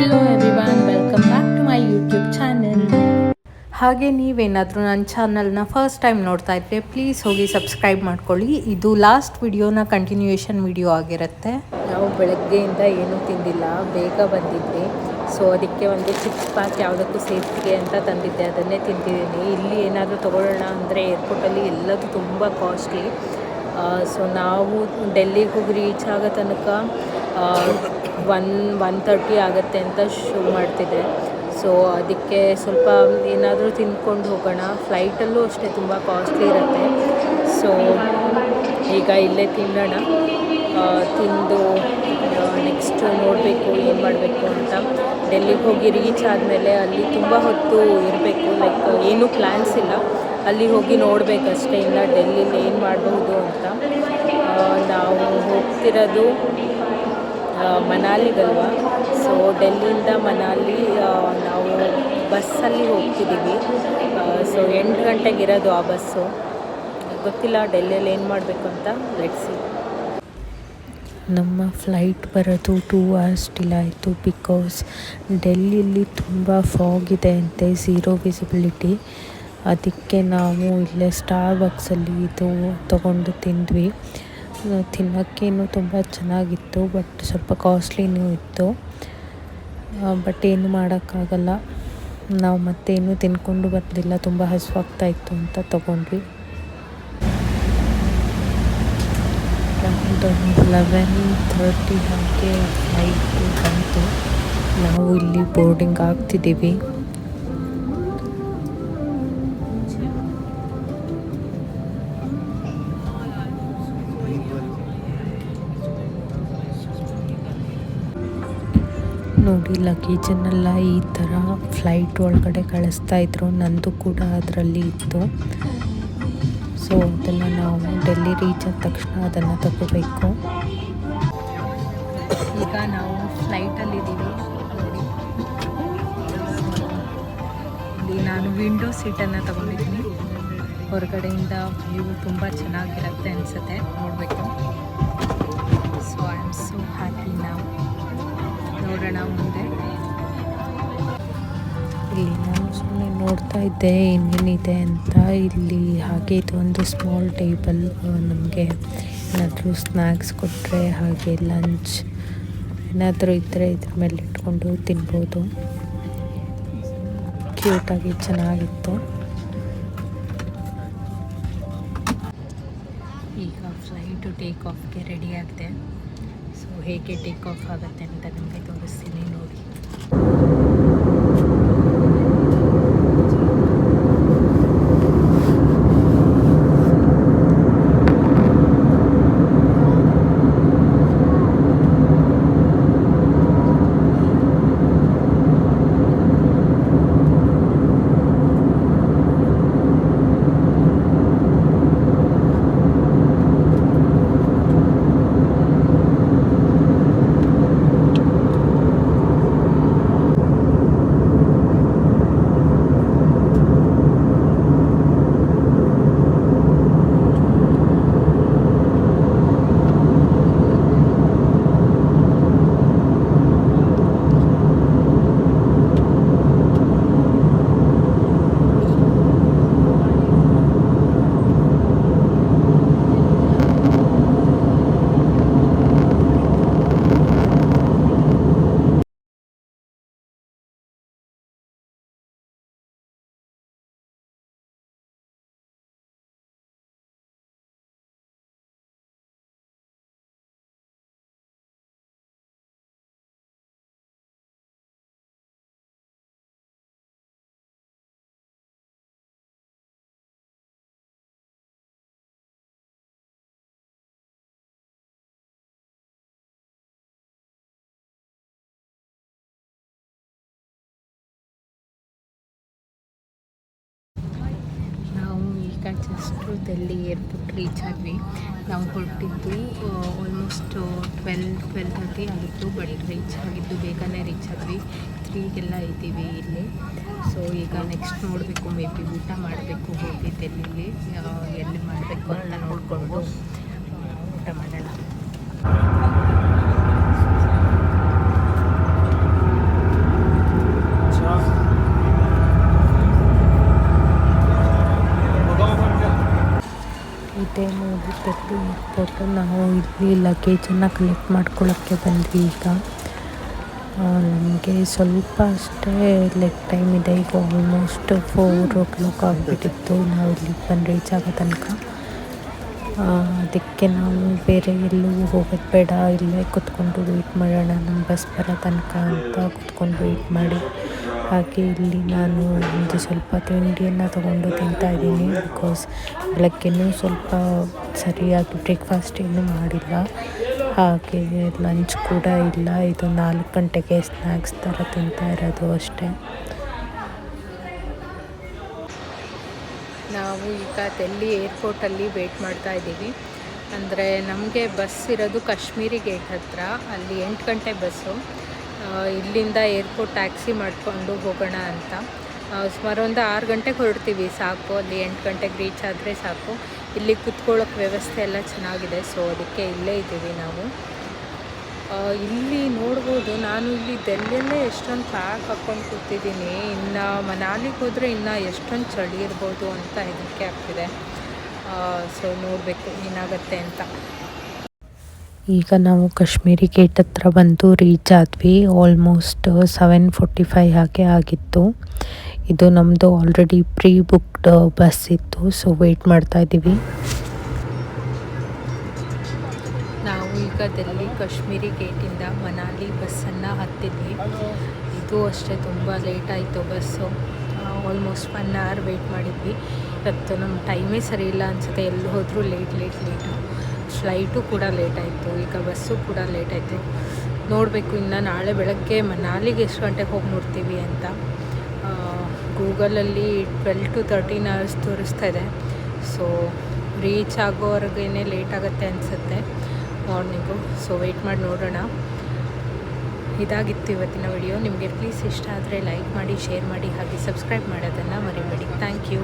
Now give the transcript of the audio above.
Hello everyone, welcome back to my YouTube channel. ಹಾಗೆ ನೀವೇನಾದರೂ ನನ್ನ ಚಾನಲ್ನ ಫಸ್ಟ್ ಟೈಮ್ ನೋಡ್ತಾ ಇದ್ದರೆ ಪ್ಲೀಸ್ ಹೋಗಿ ಸಬ್ಸ್ಕ್ರೈಬ್ ಮಾಡ್ಕೊಳ್ಳಿ. ಇದು ಲಾಸ್ಟ್ ವಿಡಿಯೋನ ಕಂಟಿನ್ಯೂಯೇಷನ್ ವಿಡಿಯೋ ಆಗಿರುತ್ತೆ. ನಾವು ಬೆಳಗ್ಗೆಯಿಂದ ಏನೂ ತಿಂದಿಲ್ಲ, ಬೇಗ ಬಂದಿದ್ವಿ. ಸೊ ಅದಕ್ಕೆ ಒಂದು ಚಿಪ್ಸ್ ಪ್ಯಾಕ್ ಯಾವುದಕ್ಕೂ ಸೇಫ್ಟಿಗೆ ಅಂತ ತಂದಿದ್ದೆ, ಅದನ್ನೇ ತಿಂತಿದ್ದೀನಿ. ಇಲ್ಲಿ ಏನಾದರೂ ತೊಗೊಳ್ಳೋಣ ಅಂದರೆ ಏರ್ಪೋರ್ಟಲ್ಲಿ ಎಲ್ಲದೂ ತುಂಬ ಕಾಸ್ಟ್ಲಿ. ಸೊ ನಾವು ಡೆಲ್ಲಿಗೆ ಹೋಗಿ ರೀಚ್ ಆಗೋ ತನಕ 1:30 ಆಗುತ್ತೆ ಅಂತ ಶೋ ಮಾಡ್ತಿದ್ದೆ. ಸೊ ಅದಕ್ಕೆ ಸ್ವಲ್ಪ ಏನಾದರೂ ತಿಂದ್ಕೊಂಡು ಹೋಗೋಣ. ಫ್ಲೈಟಲ್ಲೂ ಅಷ್ಟೇ ತುಂಬ ಕಾಸ್ಟ್ಲಿ ಇರುತ್ತೆ. ಸೊ ಈಗ ಇಲ್ಲೇ ತಿನ್ನೋಣ. ತಿಂದು ನೆಕ್ಸ್ಟು ನೋಡಬೇಕು ಏನು ಮಾಡಬೇಕು ಅಂತ. ಡೆಲ್ಲಿಗೆ ಹೋಗಿ ರೀಚ್ ಆದಮೇಲೆ ಅಲ್ಲಿ ತುಂಬ ಹೊತ್ತು ಇರಬೇಕು, ಲೈಕ್ ಏನೂ ಪ್ಲ್ಯಾನ್ಸ್ ಇಲ್ಲ, ಅಲ್ಲಿ ಹೋಗಿ ನೋಡಬೇಕಷ್ಟೇ. ಇನ್ನು ಡೆಲ್ಲಿಲಿ ಏನು ಮಾಡಬಹುದು ಅಂತ. ನಾವು ಹೋಗ್ತಿರೋದು ಮನಾಲಿಗಲ್ವ. ಸೊ ಡೆಲ್ಲಿಯಿಂದ ಮನಾಲಿ ನಾವು ಬಸ್ಸಲ್ಲಿ ಹೋಗ್ತಿದ್ದೀವಿ. ಸೊ 8 ಗಂಟೆಗೆ ಇರೋದು ಆ ಬಸ್ಸು. ಗೊತ್ತಿಲ್ಲ ಡೆಲ್ಲಿಯಲ್ಲಿ ಏನು ಮಾಡಬೇಕು ಅಂತ. ಲೆಟ್ಸಿ. ನಮ್ಮ ಫ್ಲೈಟ್ ಬರೋದು 2 hours ಡಿಲೇ ಆಯಿತು. ಬಿಕಾಸ್ ಡೆಲ್ಲಿಯಲ್ಲಿ ತುಂಬ ಫಾಗ್ ಇದೆ ಅಂತೆ, ಝೀರೋ ವಿಸಿಬಿಲಿಟಿ. ಅದಕ್ಕೆ ನಾವು ಇಲ್ಲೇ ಸ್ಟಾರ್ ಬಕ್ಸಲ್ಲಿ ಇದು ತೊಗೊಂಡು ತಿಂದ್ವಿ. ತಿನ್ನೋಕ್ಕೇನು ತುಂಬ ಚೆನ್ನಾಗಿತ್ತು, ಬಟ್ ಸ್ವಲ್ಪ ಕಾಸ್ಟ್ಲಿನೂ ಇತ್ತು. ಬಟ್ ಏನು ಮಾಡೋಕ್ಕಾಗಲ್ಲ, ನಾವು ಮತ್ತೇನು ತಿನ್ಕೊಂಡು ಬಂದಿಲ್ಲ, ತುಂಬ ಹಸಿವಾಗ್ತಾಯಿತ್ತು ಅಂತ ತೊಗೊಂಡ್ವಿ. ಒಂದು 11:30 ಹಾಗೆ ಫ್ಲೈಟು ಬಂತು. ನಾವು ಇಲ್ಲಿ ಬೋರ್ಡಿಂಗ್ ಆಗ್ತಿದ್ದೀವಿ. ನೋಡಿ, ಲಗೇಜನ್ನೆಲ್ಲ ಈ ಥರ ಫ್ಲೈಟ್ ಒಳಗಡೆ ಕಳಿಸ್ತಾಯಿದ್ರು. ನಂದು ಕೂಡ ಅದರಲ್ಲಿ ಇತ್ತು. ಸೊ ಅದನ್ನು ನಾವು ಡೆಲ್ಲಿ ರೀಚ್ ಆದ ತಕ್ಷಣ ಅದನ್ನು ತಗೋಬೇಕು. ಈಗ ನಾವು ಫ್ಲೈಟಲ್ಲಿದ್ದೀವಿ ನೋಡಿ. ಇಲ್ಲಿ ನಾನು ವಿಂಡೋ ಸೀಟನ್ನು ತಗೊಂಡಿದ್ದೀನಿ. ಹೊರಗಡೆಯಿಂದ ವ್ಯೂ ತುಂಬ ಚೆನ್ನಾಗಿರುತ್ತೆ ಅನಿಸುತ್ತೆ, ನೋಡಬೇಕು. So I am so happy ನಾವು. ನೋಡೋಣ ಮುಂದೆ. ಇಲ್ಲಿ ನಾನು ಸುಮ್ಮನೆ ನೋಡ್ತಾ ಇದ್ದೆ ಏನೇನಿದೆ ಅಂತ. ಇಲ್ಲಿ ಹಾಗೆ ಇದು ಒಂದು ಸ್ಮಾಲ್ ಟೇಬಲ್, ನಮಗೆ ಏನಾದರೂ ಸ್ನ್ಯಾಕ್ಸ್ ಕೊಟ್ಟರೆ ಹಾಗೆ ಲಂಚ್ ಏನಾದರೂ ಇದ್ದರೆ ಇದ್ರ ಮೇಲೆ ಇಟ್ಕೊಂಡು ತಿನ್ಬೋದು. ಕ್ಯೂಟಾಗಿ ಚೆನ್ನಾಗಿತ್ತು. ಈಗ ಫ್ಲೈಟು ಟೇಕ್ ಆಫ್ಗೆ ರೆಡಿ ಆಗಿದೆ. ಸೊ ಹೇಗೆ ಟೇಕ್ ಆಫ್ ಆಗುತ್ತೆ ಅಂತ ನಿಮಗೆ ತೋರಿಸ್ತೀನಿ ನೋಡಿ. ಜಸ್ಟು ಡೆಲ್ಲಿ ಏರ್ಪೋರ್ಟ್ ರೀಚ್ ಆದ್ವಿ. ನಾವು ಹೊರಟಿದ್ದು ಆಲ್ಮೋಸ್ಟ್ 12:30 ಆಗಿತ್ತು, ಬಟ್ ರೀಚ್ ಆಗಿದ್ದು ಬೇಗನೆ ರೀಚ್ ಆದ್ವಿ. 3ಗೆಲ್ಲ ಇದ್ದೀವಿ ಇಲ್ಲಿ. ಸೊ ಈಗ ನೆಕ್ಸ್ಟ್ ನೋಡಬೇಕು, ಮೇ ಬಿ ಊಟ ಮಾಡಬೇಕು ಹೋಗಿ ಡೆಲ್ಲಿಲಿ. ಎಲ್ಲಿ ಮಾಡಬೇಕು ಅಂತ ನೋಡಿಕೊಂಡು ಊಟ ಮಾಡೋಣ. ಡೆಲ್ಲಿ ಏರ್ಪೋರ್ಟು. ನಾವು ಇಲ್ಲಿ ಲಗೇಜನ್ನು ಕಲೆಕ್ಟ್ ಮಾಡ್ಕೊಳ್ಳೋಕ್ಕೆ ಬಂದ್ವಿ. ಈಗ ನಮಗೆ ಸ್ವಲ್ಪ ಅಷ್ಟೇ ಟೈಮ್ ಇದೆ. ಈಗ ಆಲ್ಮೋಸ್ಟ್ 4 ಆಗಿಬಿಟ್ಟಿತ್ತು ನಾವು ಇಲ್ಲಿಗೆ ಬಂದು ರೀಚ್ ಆಗೋ ತನಕ. ಅದಕ್ಕೆ ನಾವು ಬೇರೆ ಎಲ್ಲೂ ಹೋಗೋದು ಬೇಡ, ಇಲ್ಲೇ ಕುತ್ಕೊಂಡು ವೆಯ್ಟ್ ಮಾಡೋಣ ನಮ್ಮ ಬಸ್ ಬರೋ ತನಕ ಅಂತ ಕುತ್ಕೊಂಡು ವೆಯ್ಟ್ ಮಾಡಿ. ಹಾಗೆ ಇಲ್ಲಿ ನಾನು ಒಂದು ಸ್ವಲ್ಪ ತಿಂಡಿಯನ್ನು ತೊಗೊಂಡು ತಿಂತಾಯಿದ್ದೀನಿ. ಬಿಕಾಸ್ ಬೆಳಗ್ಗೆನೂ ಸ್ವಲ್ಪ ಸರಿಯಾಗಿ ಬ್ರೇಕ್ಫಾಸ್ಟ್ ಏನೂ ಮಾಡಿಲ್ಲ, ಹಾಗೆ ಲಂಚ್ ಕೂಡ ಇಲ್ಲ. ಇದು 4 ಗಂಟೆಗೆ ಸ್ನ್ಯಾಕ್ಸ್ ಥರ ತಿಂತಾ ಇರೋದು ಅಷ್ಟೇ. ನಾವು ಈಗ ಡೆಲ್ಲಿ ಏರ್ಪೋರ್ಟಲ್ಲಿ ವೆಯ್ಟ್ ಮಾಡ್ತಾ ಇದ್ದೀವಿ. ಅಂದರೆ ನಮಗೆ ಬಸ್ ಇರೋದು ಕಾಶ್ಮೀರಿ ಗೇಟ್ ಹತ್ರ. ಅಲ್ಲಿ 8 ಗಂಟೆ ಬಸ್ಸು. ಇಲ್ಲಿಂದ ಏರ್ಪೋರ್ಟ್ ಟ್ಯಾಕ್ಸಿ ಮಾಡಿಕೊಂಡು ಹೋಗೋಣ ಅಂತ. ಸುಮಾರು ಒಂದು 6 ಗಂಟೆಗೆ ಹೊರಡ್ತೀವಿ ಸಾಕು. ಅಲ್ಲಿ 8 ಗಂಟೆಗೆ ರೀಚ್ ಆದರೆ ಸಾಕು. ಇಲ್ಲಿ ಕುತ್ಕೊಳ್ಳೋಕ್ಕೆ ವ್ಯವಸ್ಥೆ ಎಲ್ಲ ಚೆನ್ನಾಗಿದೆ, ಸೊ ಅದಕ್ಕೆ ಇಲ್ಲೇ ಇದ್ದೀವಿ ನಾವು. ಇಲ್ಲಿ ನೋಡ್ಬೋದು, ನಾನು ಇಲ್ಲಿ ಡೆಲ್ಲಿಯಲ್ಲೇ ಎಷ್ಟೊಂದು ಪ್ಯಾಕ್ ಹಾಕ್ಕೊಂಡು ಕೂತಿದ್ದೀನಿ. ಇನ್ನು ಮನಾಲಿಗೆ ಹೋದರೆ ಇನ್ನು ಎಷ್ಟೊಂದು ಚಳಿ ಇರ್ಬೋದು ಅಂತ ಹೆದರಿಕೆ ಆಗ್ತಿದೆ. ಸೊ ನೋಡಬೇಕು ಏನಾಗುತ್ತೆ ಅಂತ. ಈಗ ನಾವು ಕಾಶ್ಮೀರಿ ಗೇಟ್ ಹತ್ರ ಬಂದು ರೀಚ್ ಆದ್ವಿ. ಆಲ್ಮೋಸ್ಟ್ 7:45 ಹಾಗೆ ಆಗಿತ್ತು. ಇದು ನಮ್ಮದು ಆಲ್ರೆಡಿ ಪ್ರೀ ಬುಕ್ಡ್ ಬಸ್ ಇತ್ತು, ಸೊ ವೆಯ್ಟ್ ಮಾಡ್ತಾ ಇದ್ದೀವಿ. ನಾವು ಈಗ ಡೆಲ್ಲಿ ಕಾಶ್ಮೀರಿ ಗೇಟಿಂದ ಮನಾಲಿ ಬಸ್ಸನ್ನು ಹತ್ತಿದ್ವಿ. ಇದು ಅಷ್ಟೇ ತುಂಬ ಲೇಟ್ ಆಯಿತು ಬಸ್ಸು. ಆಲ್ಮೋಸ್ಟ್ 1 ಅವರ್ ವೆಯ್ಟ್ ಮಾಡಿದ್ವಿ. ಇವತ್ತು ನಮ್ಮ ಟೈಮೇ ಸರಿ ಇಲ್ಲ ಅನಿಸುತ್ತೆ, ಎಲ್ಲಿ ಹೋದರೂ ಲೇಟು. ಫ್ಲೈಟು ಕೂಡ ಲೇಟ್ ಆಯಿತು, ಈಗ ಬಸ್ಸು ಕೂಡ ಲೇಟ್ ಆಯಿತು. ನೋಡಬೇಕು ಇನ್ನು ನಾಳೆ ಬೆಳಗ್ಗೆ ಮನಾಲಿಗೆ ಎಷ್ಟು ಗಂಟೆಗೆ ಹೋಗಿ ನೋಡ್ತೀವಿ ಅಂತ. ಗೂಗಲಲ್ಲಿ 12 to 13 hours ತೋರಿಸ್ತಾ ಇದೆ. ಸೊ ರೀಚ್ ಆಗೋವರೆಗೇ ಲೇಟ್ ಆಗುತ್ತೆ ಅನಿಸುತ್ತೆ ಮಾರ್ನಿಂಗು. ಸೊ ವೆಯ್ಟ್ ಮಾಡಿ ನೋಡೋಣ. ಇದಾಗಿತ್ತು ಇವತ್ತಿನ ವಿಡಿಯೋ. ನಿಮಗೆ ಪ್ಲೀಸ್ ಇಷ್ಟ ಆದರೆ ಲೈಕ್ ಮಾಡಿ, ಶೇರ್ ಮಾಡಿ, ಹಾಗೆ ಸಬ್ಸ್ಕ್ರೈಬ್ ಮಾಡೋದನ್ನು ಮರಿಬೇಡಿ. Thank you.